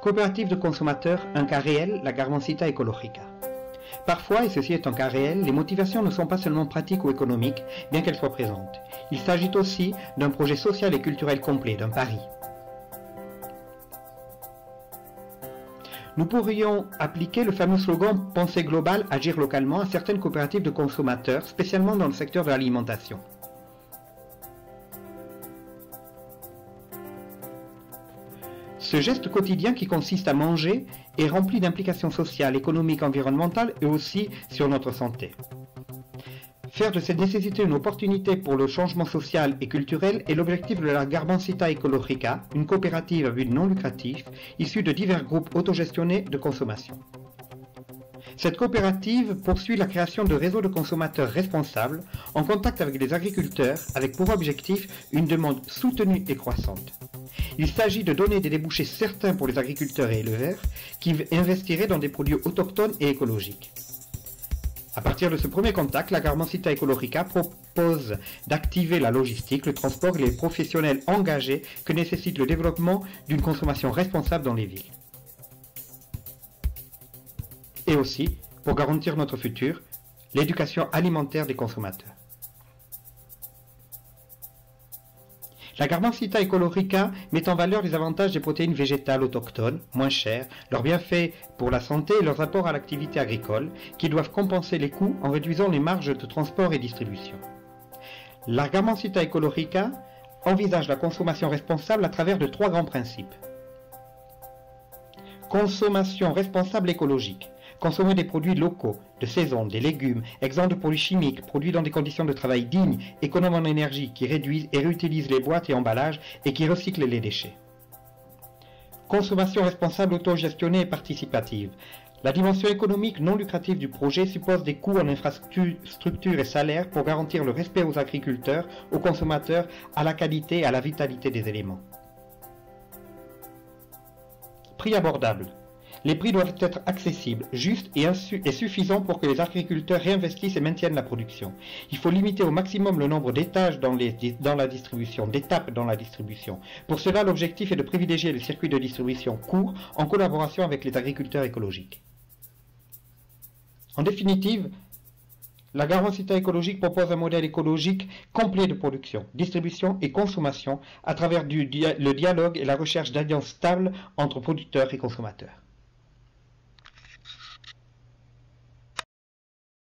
Coopérative de consommateurs, un cas réel, la Garmencita Ecologica. Parfois, et ceci est un cas réel, les motivations ne sont pas seulement pratiques ou économiques, bien qu'elles soient présentes. Il s'agit aussi d'un projet social et culturel complet, d'un pari. Nous pourrions appliquer le fameux slogan « Penser global, agir localement » à certaines coopératives de consommateurs, spécialement dans le secteur de l'alimentation. Ce geste quotidien qui consiste à manger est rempli d'implications sociales, économiques, environnementales et aussi sur notre santé. Faire de cette nécessité une opportunité pour le changement social et culturel est l'objectif de la Garmencita Ecologica, une coopérative à but non lucratif issue de divers groupes autogestionnés de consommation. Cette coopérative poursuit la création de réseaux de consommateurs responsables en contact avec les agriculteurs avec pour objectif une demande soutenue et croissante. Il s'agit de donner des débouchés certains pour les agriculteurs et éleveurs qui investiraient dans des produits autochtones et écologiques. À partir de ce premier contact, la Garmencita Ecologica propose d'activer la logistique, le transport et les professionnels engagés que nécessite le développement d'une consommation responsable dans les villes. Et aussi, pour garantir notre futur, l'éducation alimentaire des consommateurs. La Garmencita Ecologica met en valeur les avantages des protéines végétales autochtones, moins chères, leurs bienfaits pour la santé et leurs apports à l'activité agricole, qui doivent compenser les coûts en réduisant les marges de transport et distribution. La Garmencita Ecologica envisage la consommation responsable à travers de 3 grands principes. Consommation responsable écologique. Consommer des produits locaux, de saison, des légumes, exempts de produits chimiques, produits dans des conditions de travail dignes, économes en énergie, qui réduisent et réutilisent les boîtes et emballages et qui recyclent les déchets. Consommation responsable autogestionnée et participative. La dimension économique non lucrative du projet suppose des coûts en infrastructures et salaires pour garantir le respect aux agriculteurs, aux consommateurs, à la qualité et à la vitalité des éléments. Prix abordable. Les prix doivent être accessibles, justes et suffisants pour que les agriculteurs réinvestissent et maintiennent la production. Il faut limiter au maximum le nombre d'étages dans la distribution, d'étapes dans la distribution. Pour cela, l'objectif est de privilégier les circuits de distribution courts en collaboration avec les agriculteurs écologiques. En définitive, la Garmencita Ecologique propose un modèle écologique complet de production, distribution et consommation à travers le dialogue et la recherche d'alliances stables entre producteurs et consommateurs.